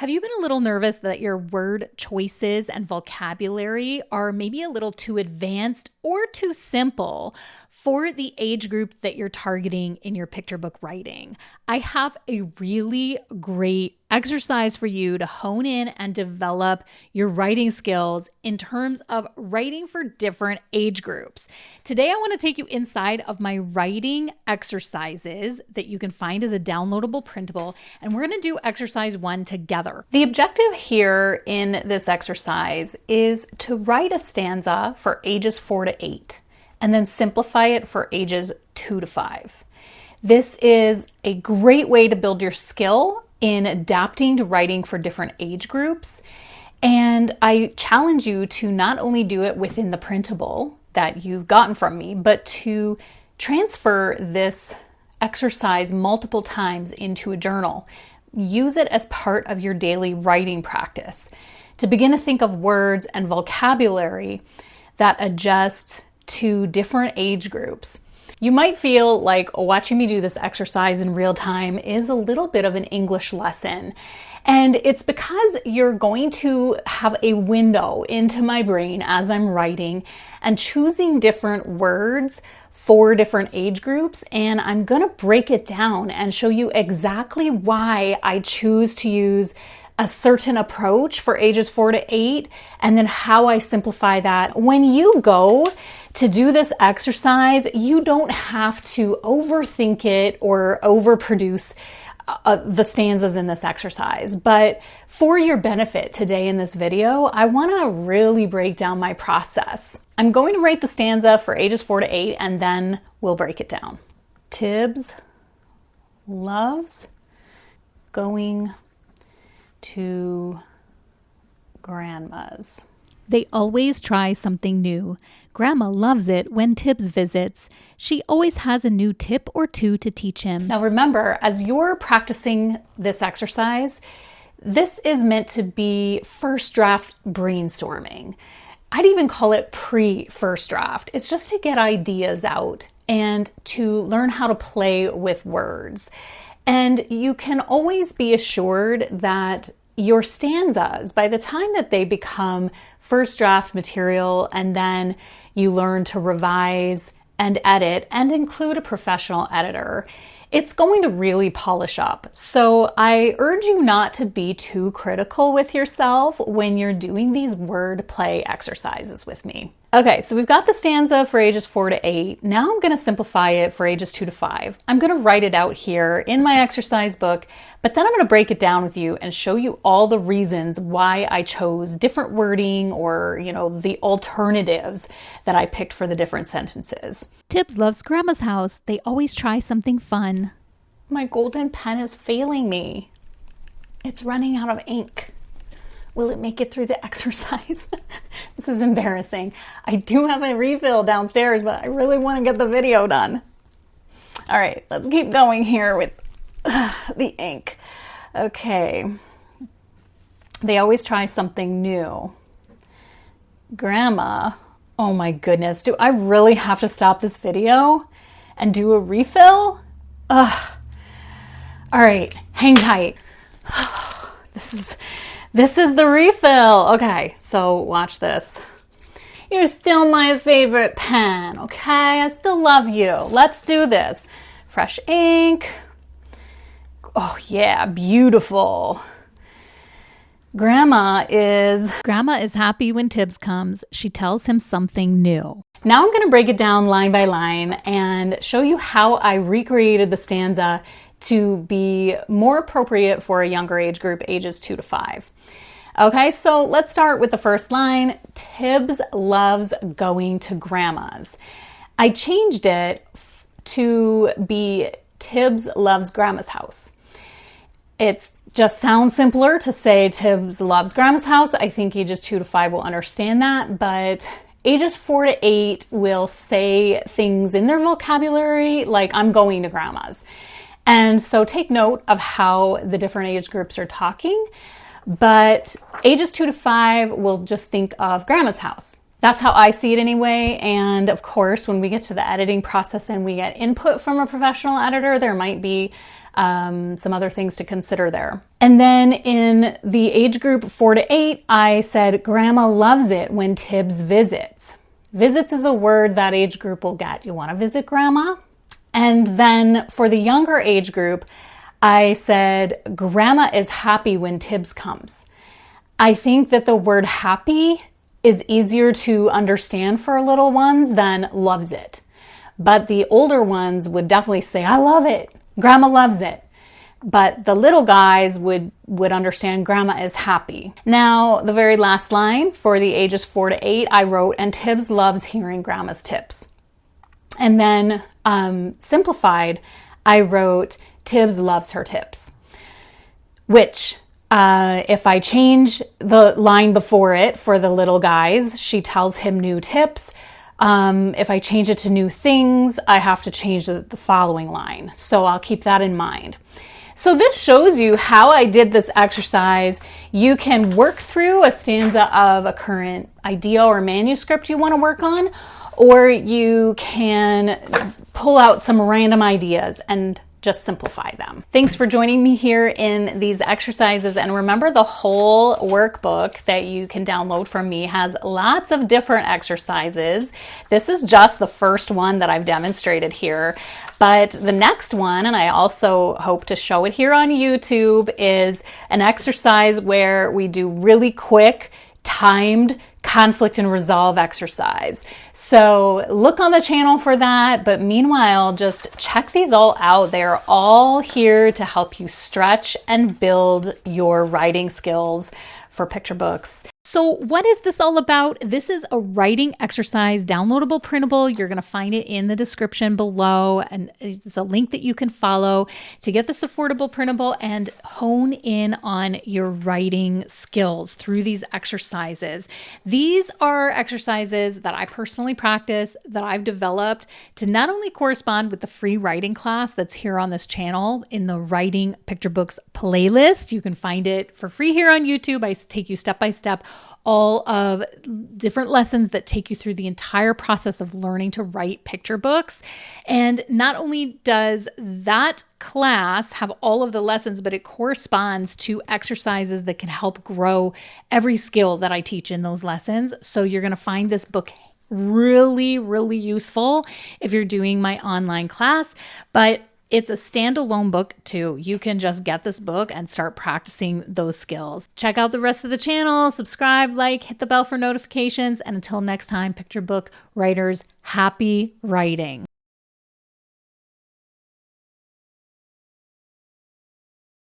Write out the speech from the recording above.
Have you been a little nervous that your word choices and vocabulary are maybe a little too advanced or too simple for the age group that you're targeting in your picture book writing? I have a really great exercise for you to hone in and develop your writing skills in terms of writing for different age groups. Today, I want to take you inside of my writing exercises that you can find as a downloadable printable, and we're going to do exercise 1 together. The objective here in this exercise is to write a stanza for ages 4 to 8 and then simplify it for ages 2 to 5. This is a great way to build your skill in adapting to writing for different age groups. And I challenge you to not only do it within the printable that you've gotten from me, but to transfer this exercise multiple times into a journal. Use it as part of your daily writing practice to begin to think of words and vocabulary that adjust to different age groups. You might feel like watching me do this exercise in real time is a little bit of an English lesson. And it's because you're going to have a window into my brain as I'm writing and choosing different words for different age groups. And I'm going to break it down and show you exactly why I choose to use a certain approach for ages 4 to 8, and then how I simplify that. When you go to do this exercise, you don't have to overthink it or overproduce the stanzas in this exercise. But for your benefit today in this video, I want to really break down my process. I'm going to write the stanza for ages 4 to 8, and then we'll break it down. Tibbs loves going to grandma's. They always try something new. Grandma loves it when Tibbs visits. She always has a new tip or two to teach him. Now remember, as you're practicing this exercise, this is meant to be first draft brainstorming. I'd even call it pre-first draft. It's just to get ideas out and to learn how to play with words. And you can always be assured that your stanzas, by the time that they become first draft material and then you learn to revise and edit and include a professional editor, it's going to really polish up. So I urge you not to be too critical with yourself when you're doing these word play exercises with me. Okay, so we've got the stanza for ages 4 to 8. Now I'm going to simplify it for ages 2 to 5. I'm going to write it out here in my exercise book, but then I'm going to break it down with you and show you all the reasons why I chose different wording or, the alternatives that I picked for the different sentences. Tibbs loves Grandma's house. They always try something fun. My golden pen is failing me. It's running out of ink. Will it make it through the exercise? This is embarrassing. I do have a refill downstairs, but I really want to get the video done. All right, let's keep going here with the ink. Okay. They always try something new. Grandma, oh my goodness, do I really have to stop this video and do a refill? Ugh. All right, hang tight. This is the refill. Okay, so watch this. You're still my favorite pen, okay? I still love you. Let's do this. Fresh ink. Oh yeah, beautiful. Grandma is happy when Tibbs comes. She tells him something new. Now I'm going to break it down line by line and show you how I recreated the stanza to be more appropriate for a younger age group, ages 2 to 5. Okay, so let's start with the first line. Tibbs loves going to grandma's. I changed it to be Tibbs loves grandma's house. It just sounds simpler to say Tibbs loves grandma's house. I think ages 2 to 5 will understand that, but ages 4 to 8 will say things in their vocabulary like I'm going to grandma's. And so take note of how the different age groups are talking, but ages 2 to 5 will just think of grandma's house. That's how I see it anyway. And of course, when we get to the editing process and we get input from a professional editor, there might be some other things to consider there. And then in the age group 4 to 8, I said, Grandma loves it when Tibbs visits. Visits is a word that age group will get. You want to visit Grandma? And then for the younger age group, I said, Grandma is happy when Tibbs comes. I think that the word happy is easier to understand for little ones than loves it. But the older ones would definitely say, I love it. Grandma loves it. But the little guys would understand Grandma is happy. Now, the very last line for the ages 4 to 8, I wrote, and Tibbs loves hearing Grandma's tips. And then simplified, I wrote, Tibbs loves her tips. Which, if I change the line before it for the little guys, she tells him new tips. If I change it to new things, I have to change the following line. So I'll keep that in mind. So this shows you how I did this exercise. You can work through a stanza of a current idea or manuscript you want to work on, or you can pull out some random ideas and just simplify them. Thanks for joining me here in these exercises. And remember, the whole workbook that you can download from me has lots of different exercises. This is just the first one that I've demonstrated here. But the next one, and I also hope to show it here on YouTube, is an exercise where we do really quick, timed conflict and resolve exercise. So look on the channel for that. But meanwhile, just check these all out. They're all here to help you stretch and build your writing skills for picture books. So what is this all about? This is a writing exercise, downloadable, printable. You're going to find it in the description below, and it's a link that you can follow to get this affordable printable and hone in on your writing skills through these exercises. These are exercises that I personally practice, that I've developed to not only correspond with the free writing class that's here on this channel in the Writing Picture Books playlist. You can find it for free here on YouTube. I take you step by step all of different lessons that take you through the entire process of learning to write picture books. And not only does that class have all of the lessons, but it corresponds to exercises that can help grow every skill that I teach in those lessons. So you're going to find this book really, really useful if you're doing my online class. But it's a standalone book too. You can just get this book and start practicing those skills. Check out the rest of the channel, subscribe, like, hit the bell for notifications. And until next time, picture book writers, happy writing.